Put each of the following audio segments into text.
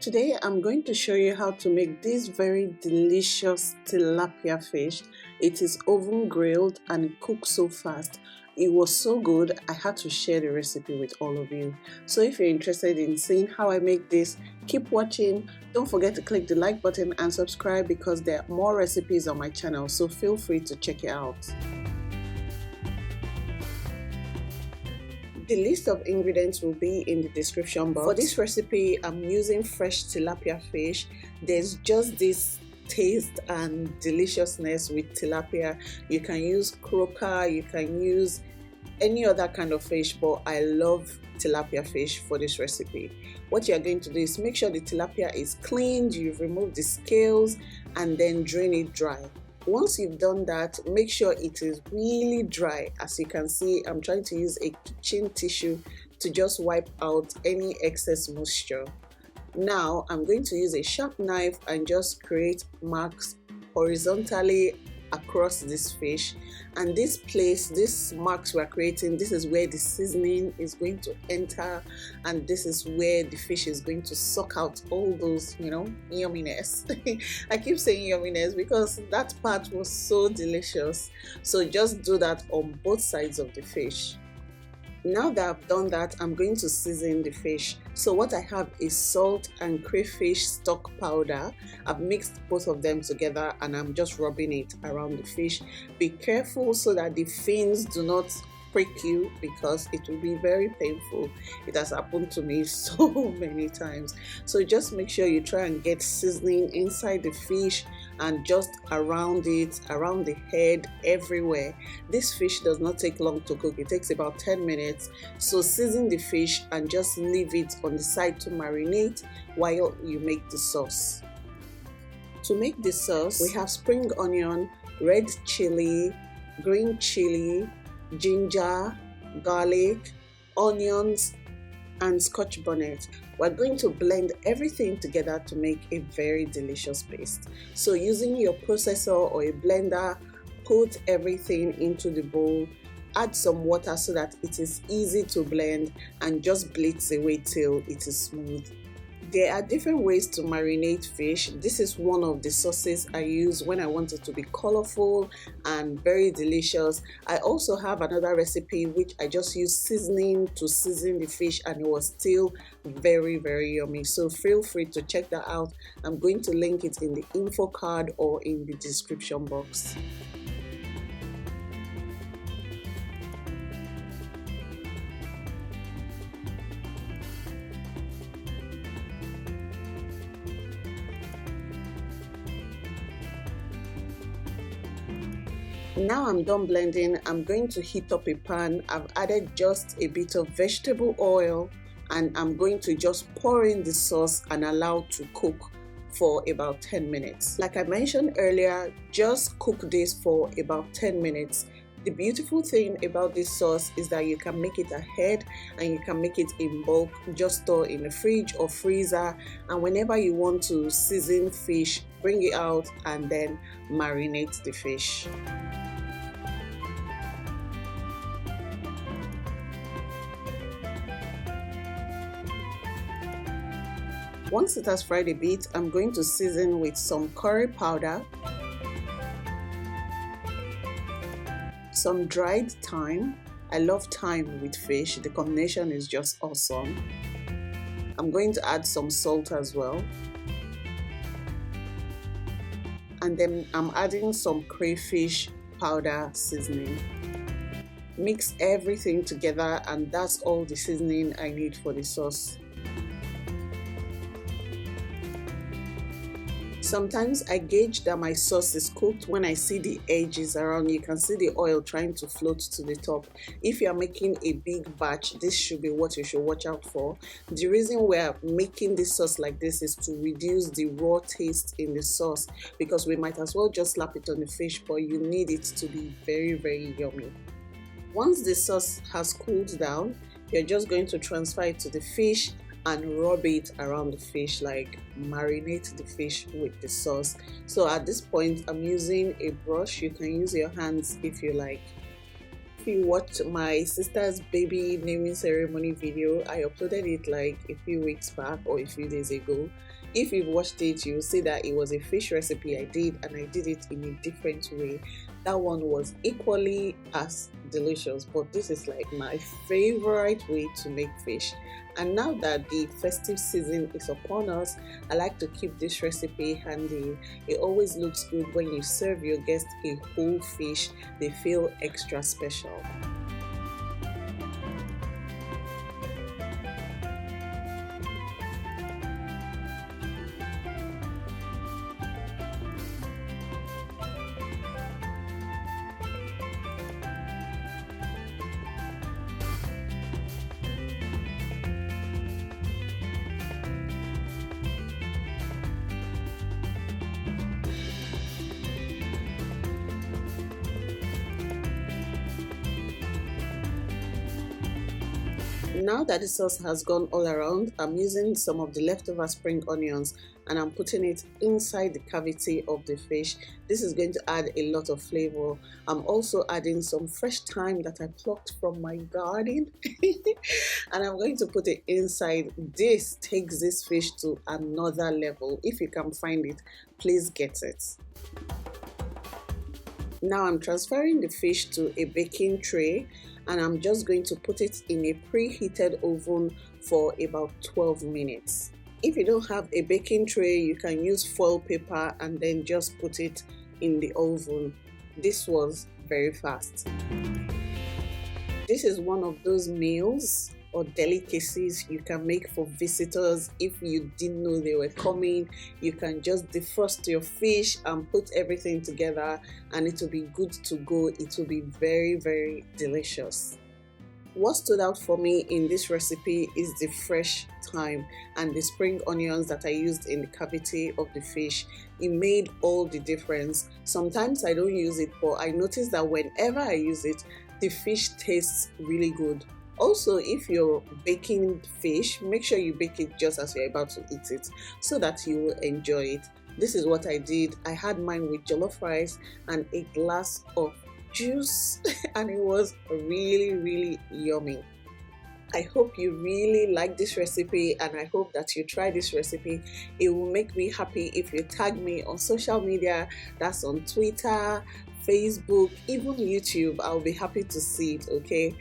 Today I'm going to show you how to make this very delicious tilapia fish. It is oven grilled and it cooks so fast. It was so good I had to share the recipe with all of you. So if you're interested in seeing how I make this, keep watching. Don't forget to click the like button and subscribe because there are more recipes on my channel, so feel free to check it out. The list of ingredients will be in the description box. For this recipe, I'm using fresh tilapia fish. There's just this taste and deliciousness with tilapia. You can use croaker, you can use any other kind of fish, but I love tilapia fish for this recipe. What you're going to do is make sure the tilapia is cleaned, you've removed the scales, and then drain it dry. Once you've done that, make sure it is really dry. As you can see, I'm trying to use a kitchen tissue to just wipe out any excess moisture. Now I'm going to use a sharp knife and just create marks horizontally across this fish, and these marks we're creating, this is where the seasoning is going to enter, and this is where the fish is going to suck out all those, yumminess. I keep saying yumminess because that part was so delicious. So just do that on both sides of the fish. Now that I've done that, I'm going to season the fish. So what I have is salt and crayfish stock powder. I've mixed both of them together and I'm just rubbing it around the fish. Be careful so that the fins do not prick you because it will be very painful. It has happened to me so many times. So just make sure you try and get seasoning inside the fish and just around it, around the head, everywhere. This fish does not take long to cook. It takes about 10 minutes. So season the fish and just leave it on the side to marinate while you make the sauce. To make the sauce, we have spring onion, red chili, green chili, ginger, garlic, onions, and scotch bonnet. We're going to blend everything together to make a very delicious paste. So using your processor or a blender, put everything into the bowl, add some water so that it is easy to blend, and just blitz away till it is smooth. There are different ways to marinate fish. This is one of the sauces I use when I want it to be colorful and very delicious. I also have another recipe which I just use seasoning to season the fish and it was still very yummy. So feel free to check that out. I'm going to link it in the info card or in the description box. Now I'm done blending. I'm going to heat up a pan. I've added just a bit of vegetable oil and I'm going to just pour in the sauce and allow to cook for about 10 minutes. Like I mentioned earlier, just cook this for about 10 minutes. The beautiful thing about this sauce is that you can make it ahead and you can make it in bulk. Just store in the fridge or freezer, and whenever you want to season fish, bring it out and then marinate the fish. Once it has fried a bit, I'm going to season with some curry powder, some dried thyme. I love thyme with fish. The combination is just awesome. I'm going to add some salt as well. And then I'm adding some crayfish powder seasoning. Mix everything together and that's all the seasoning I need for the sauce. Sometimes I gauge that my sauce is cooked when I see the edges around. You can see the oil trying to float to the top. If you are making a big batch, this should be what you should watch out for. The reason we're making this sauce like this is to reduce the raw taste in the sauce, because we might as well just slap it on the fish, but you need it to be very yummy. Once the sauce has cooled down, you're just going to transfer it to the fish and rub it around the fish, like marinate the fish with the sauce. So at this point I'm using a brush. You can use your hands if you like. if you watched my sister's baby naming ceremony video, I uploaded it like a few weeks back or a few days ago. If you've watched it, you'll see that it was a fish recipe I did, and I did it in a different way. That one was equally as delicious, but this is like my favorite way to make fish. And now that the festive season is upon us, I like to keep this recipe handy. It always looks good when you serve your guests a whole fish. They feel extra special. Now that the sauce has gone all around, I'm using some of the leftover spring onions and I'm putting it inside the cavity of the fish. This is going to add a lot of flavor. I'm also adding some fresh thyme that I plucked from my garden and I'm going to put it inside. This takes this fish to another level. If you can find it, please get it. Now I'm transferring the fish to a baking tray and I'm just going to put it in a preheated oven for about 12 minutes. If you don't have a baking tray, you can use foil paper and then just put it in the oven. This was very fast. This is one of those meals or delicacies you can make for visitors. If you didn't know they were coming, you can just defrost your fish and put everything together and it will be good to go. It will be very, very delicious. What stood out for me in this recipe is the fresh thyme and the spring onions that I used in the cavity of the fish. It made all the difference. Sometimes I don't use it, but I notice that whenever I use it, the fish tastes really good. Also, if you're baking fish, make sure you bake it just as you're about to eat it so that you will enjoy it. This is what I did. I had mine with jollof rice and a glass of juice and it was really, really yummy. I hope you really like this recipe and I hope that you try this recipe. It will make me happy if you tag me on social media. That's on Twitter, Facebook, even YouTube. I'll be happy to see it, okay?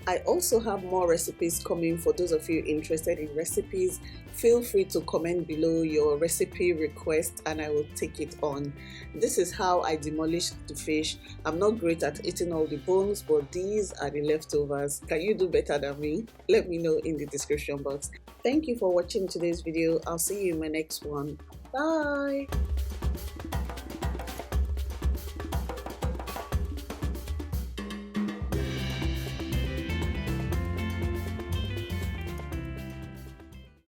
I also have more recipes coming. For those of you interested in recipes, feel free to comment below your recipe request and I will take it on. This is how I demolished the fish. I'm not great at eating all the bones, but these are the leftovers. Can you do better than me? Let me know in the description box. Thank you for watching today's video. I'll see you in my next one. Bye!